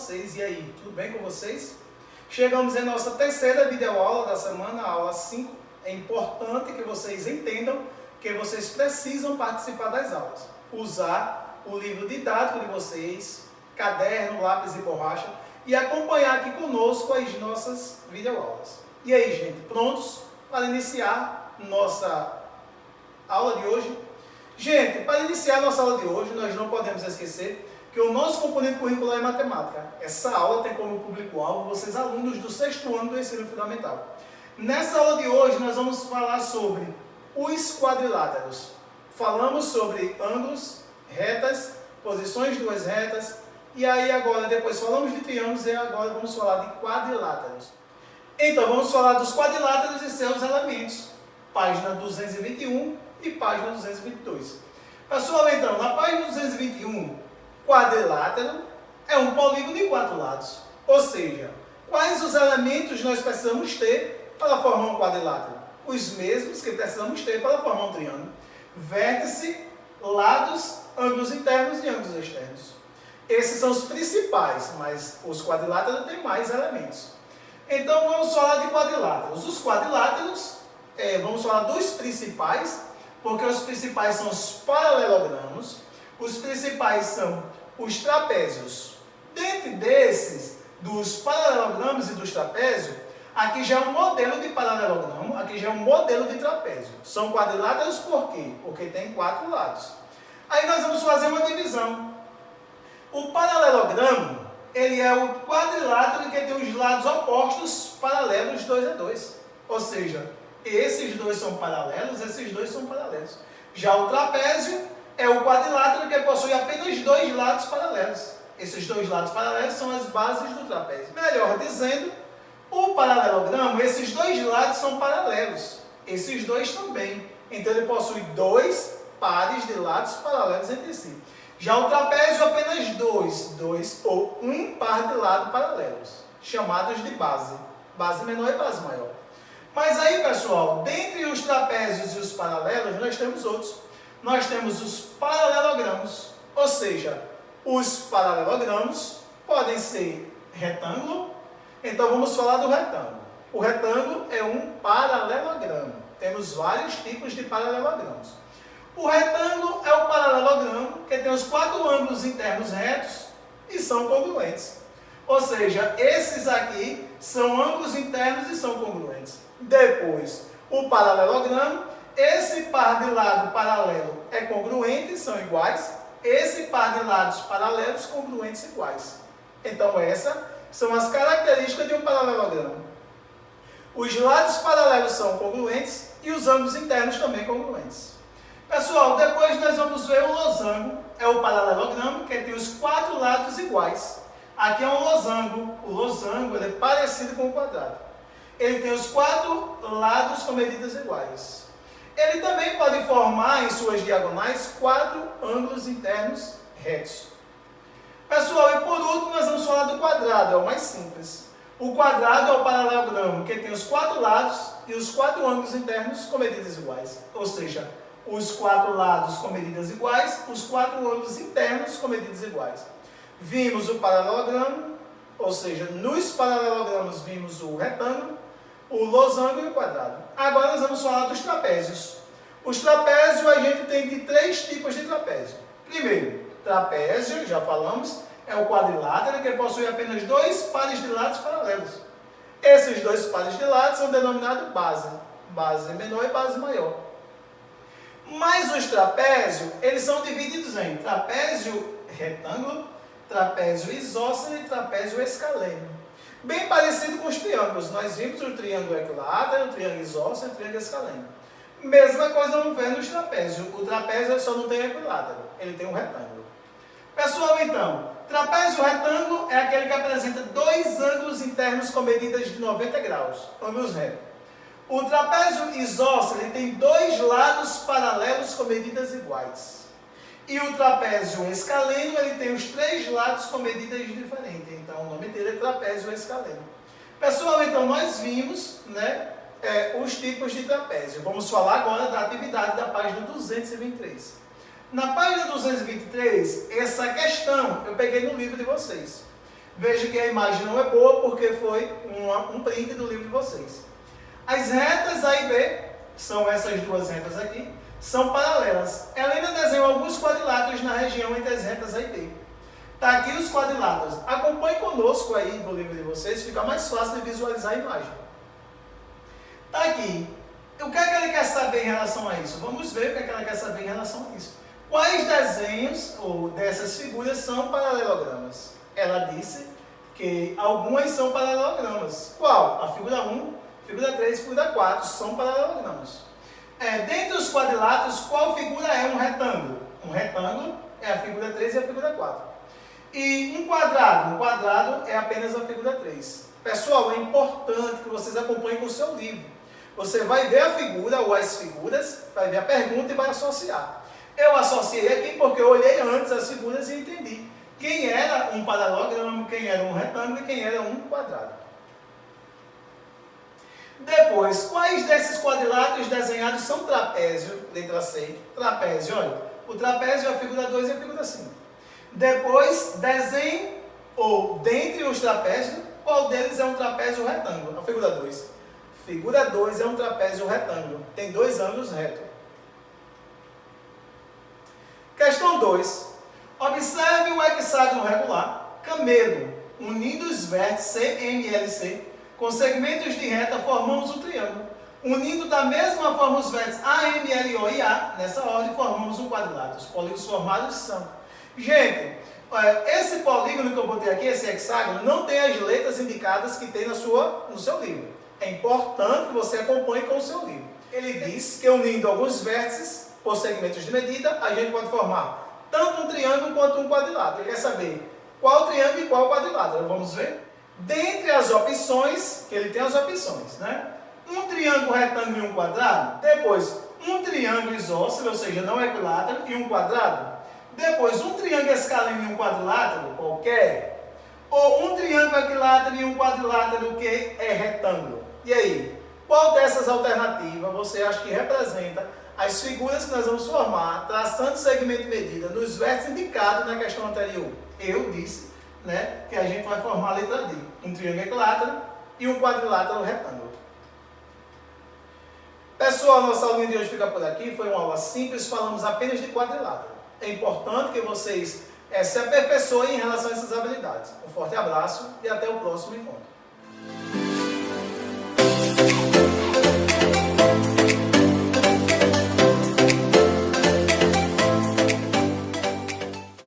vocês. E aí, tudo bem com vocês? Chegamos em nossa terceira videoaula da semana, a aula 5. É importante que vocês entendam que vocês precisam participar das aulas. Usar o livro didático de vocês, caderno, lápis e borracha e acompanhar aqui conosco as nossas videoaulas. E aí, gente, prontos para iniciar nossa aula de hoje? Gente, para iniciar a nossa aula de hoje, nós não podemos esquecer que o nosso componente curricular é matemática. Essa aula tem como público-alvo vocês, alunos do 6º ano do ensino fundamental. Nessa aula de hoje, nós vamos falar sobre os quadriláteros. Falamos sobre ângulos, retas, posições de duas retas, e aí agora, depois falamos de triângulos e agora vamos falar de quadriláteros. Então, vamos falar dos quadriláteros e seus elementos. Página 221 e página 222. Pessoal, então, na página 221, quadrilátero é um polígono de 4 lados. Ou seja, quais os elementos nós precisamos ter para formar um quadrilátero? Os mesmos que precisamos ter para formar um triângulo. Vértice, lados, ângulos internos e ângulos externos. Esses são os principais, mas os quadriláteros têm mais elementos. Então, vamos falar de quadriláteros. Os quadriláteros, vamos falar dos principais, porque os principais são os paralelogramos, os principais são os trapézios. Dentre desses, dos paralelogramos e dos trapézios, aqui já é um modelo de paralelogramo, aqui já é um modelo de trapézio. São quadriláteros por quê? Porque tem 4 lados. Aí nós vamos fazer uma divisão. O paralelogramo, ele é o quadrilátero que tem os lados opostos paralelos 2 a 2. Ou seja, esses dois são paralelos, esses dois são paralelos. Já o trapézio é o quadrilátero que possui apenas 2 lados paralelos. Esses 2 lados paralelos são as bases do trapézio. Melhor dizendo, o paralelogramo, esses 2 lados são paralelos. Esses dois também. Então ele possui 2 pares de lados paralelos entre si. Já o trapézio, apenas 2 ou 1 par de lados paralelos, chamados de base. Base menor e base maior. Mas aí, pessoal, dentre os trapézios e os paralelos, nós temos outros. Nós temos os paralelogramos, ou seja, os paralelogramos podem ser retângulo. Então, vamos falar do retângulo. O retângulo é um paralelogramo. Temos vários tipos de paralelogramos. O retângulo é o paralelogramo que tem os 4 ângulos internos retos e são congruentes. Ou seja, esses aqui são ângulos internos e são congruentes. Depois, o paralelogramo, esse par de lado paralelo é congruente, são iguais. Esse par de lados paralelos congruentes iguais. Então, essas são as características de um paralelogramo. Os lados paralelos são congruentes e os ângulos internos também congruentes. Pessoal, depois nós vamos ver o losango. É o paralelogramo que tem os 4 lados iguais. Aqui é um losango. O losango ele é parecido com o quadrado. Ele tem os 4 lados com medidas iguais. Ele também pode formar em suas diagonais 4 ângulos internos retos. Pessoal, e por último nós vamos falar do quadrado, é o mais simples. O quadrado é o paralelogramo que tem os 4 lados e os 4 ângulos internos com medidas iguais. Ou seja, os 4 lados com medidas iguais, os 4 ângulos internos com medidas iguais. Vimos o paralelogramo, ou seja, nos paralelogramos vimos o retângulo, o losango e o quadrado. Agora nós vamos falar dos trapézios. Os trapézios a gente tem de 3 tipos de trapézio. Primeiro, trapézio, já falamos, é o quadrilátero que possui apenas 2 pares de lados paralelos. Esses 2 pares de lados são denominados base. Base menor e base maior. Mas os trapézios, eles são divididos em trapézio retângulo, trapézio isósceles e trapézio escaleno. Bem parecido com os triângulos. Nós vimos o triângulo equilátero, o triângulo isósceles e o triângulo escaleno. Mesma coisa vamos ver nos trapézios. O trapézio só não tem equilátero, ele tem um retângulo. Pessoal, então, trapézio retângulo é aquele que apresenta 2 ângulos internos com medidas de 90 graus, ângulos retos. O trapézio isósceles ele tem 2 lados paralelos com medidas iguais. E o trapézio escaleno ele tem os 3 lados com medidas diferentes. Então, o nome dele é trapézio escaleno. Pessoal, então, nós vimos, os tipos de trapézio. Vamos falar agora da atividade da página 223. Na página 223, essa questão eu peguei no livro de vocês. Veja que a imagem não é boa porque foi um print do livro de vocês. As retas A e B, são essas duas retas aqui, são paralelas. Helena desenhou alguns quadriláteros na região entre as retas A e B. Está aqui os quadriláteros. Acompanhe conosco aí no livro de vocês, fica mais fácil de visualizar a imagem. Está aqui. O que é que ele quer saber em relação a isso? Vamos ver o que é que ela quer saber em relação a isso. Quais desenhos ou dessas figuras são paralelogramas? Ela disse que algumas são paralelogramas. Qual? A figura 1, figura 3 e figura 4 são paralelogramas. Dentre os quadriláteros, qual figura é um retângulo? Um retângulo é a figura 3 e a figura 4. E um quadrado é apenas a figura 3. Pessoal, é importante que vocês acompanhem com o seu livro. Você vai ver a figura ou as figuras, vai ver a pergunta e vai associar. Eu associei aqui porque eu olhei antes as figuras e entendi quem era um paralelogramo, quem era um retângulo e quem era um quadrado. Depois, quais desses quadriláteros desenhados são trapézio? Letra C. Trapézio, olha. O trapézio é a figura 2 e a figura 5. Depois, desenhe, ou dentre os trapézios, qual deles é um trapézio retângulo? A figura 2. Figura 2 é um trapézio retângulo. Tem dois ângulos retos. Questão 2. Observe o hexágono regular, camelo, unindo os vértices CMLC, com segmentos de reta formamos um triângulo. Unindo da mesma forma os vértices AMLO e A, nessa ordem formamos um quadrilátero. Os polígonos formados são. Gente, esse polígono que eu botei aqui, esse hexágono, não tem as letras indicadas que tem no seu livro. É importante que você acompanhe com o seu livro. Ele diz que unindo alguns vértices por segmentos de medida, a gente pode formar tanto um triângulo quanto um quadrilátero. Ele quer saber qual triângulo e qual quadrilátero. Vamos ver? Dentre as opções, que ele tem as opções, né? Um triângulo retângulo e um quadrado. Depois, um triângulo isósceles, ou seja, não equilátero, e um quadrado. Depois, um triângulo escaleno e um quadrilátero, qualquer. Ou um triângulo equilátero e um quadrilátero que é retângulo. E aí, qual dessas alternativas você acha que representa as figuras que nós vamos formar, traçando segmento de medida nos vértices indicados na questão anterior? Eu disse, né, que a gente vai formar a letra D. Um triângulo equilátero e um quadrilátero retângulo. Pessoal, nossa aulinha de hoje fica por aqui. Foi uma aula simples, falamos apenas de quadrilátero. É importante que vocês se aperfeiçoem em relação a essas habilidades. Um forte abraço e até o próximo encontro.